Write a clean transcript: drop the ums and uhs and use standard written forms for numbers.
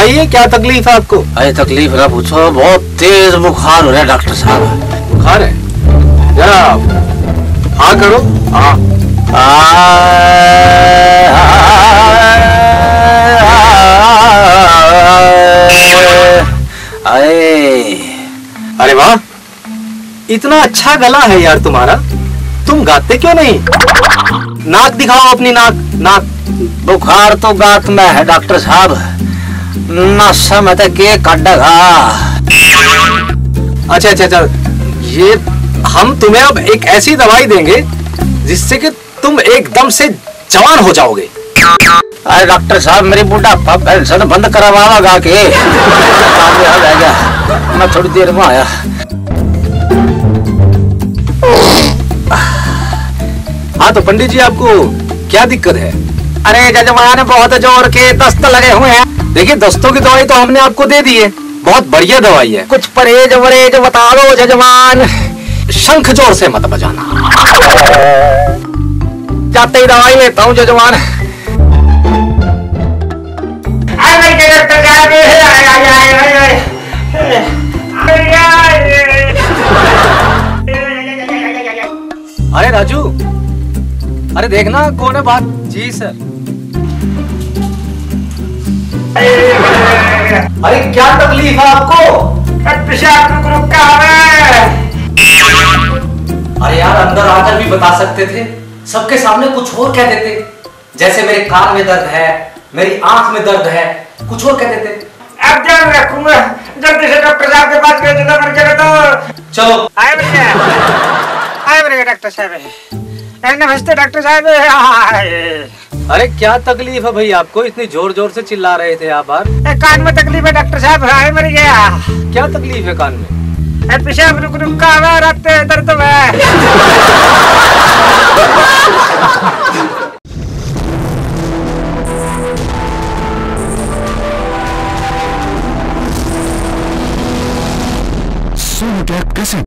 बताइए क्या तकलीफ है आपको? अरे तकलीफ ना पूछो, बहुत तेज बुखार हो रहा है डॉक्टर साहब। बुखार है? जरा हाँ करो। हाँ अरे वाह, इतना अच्छा गला है यार तुम्हारा, तुम गाते क्यों नहीं? नाक दिखाओ अपनी नाक। नाक। बुखार तो गात में है डॉक्टर साहब, नशा में तो के काटेगा। अच्छा अच्छा अच्छा, ये हम तुम्हें अब एक ऐसी दवाई देंगे जिससे कि तुम एकदम से जवान हो जाओगे। अरे डॉक्टर साहब, मेरी बुढ़ापा पेंशन बंद करवावा गा के। मैं थोड़ी देर में आया। हाँ तो पंडित जी, आपको क्या दिक्कत है? अरे जजमान, बहुत जोर के दस्त लगे हुए हैं। देखिए, दस्तों की दवाई तो हमने आपको दे दी है, बहुत बढ़िया दवाई है। कुछ परहेज वरहेज बता दो जजमान। शंख जोर से मत बजाना। जाते ही दवाई लेता हूँ जजमान। अरे राजू, अरे देखना कौन है बात। जी सर। अरे क्या तकलीफ है आपको? पेशाब रुक का है। अरे यार, अंदर आकर भी बता सकते थे, सबके सामने कुछ और कह देते। जैसे मेरे कान में दर्द है, मेरी आंख में दर्द है, कुछ और कह देते। अब ध्यान रखूंगा, जल्दी से डॉक्टर साहब के पास गए मर गए तो। चलो आए बढ़िया डॉक्टर साहब। नमस्ते डॉक्टर साहब। अरे क्या तकलीफ है भाई आपको? इतनी जोर जोर से चिल्ला रहे थे आप बाहर। कान में तकलीफ है डॉक्टर साहब। आए मर गया। क्या तकलीफ है कान में? पेशाब रुक का रात दर्द है।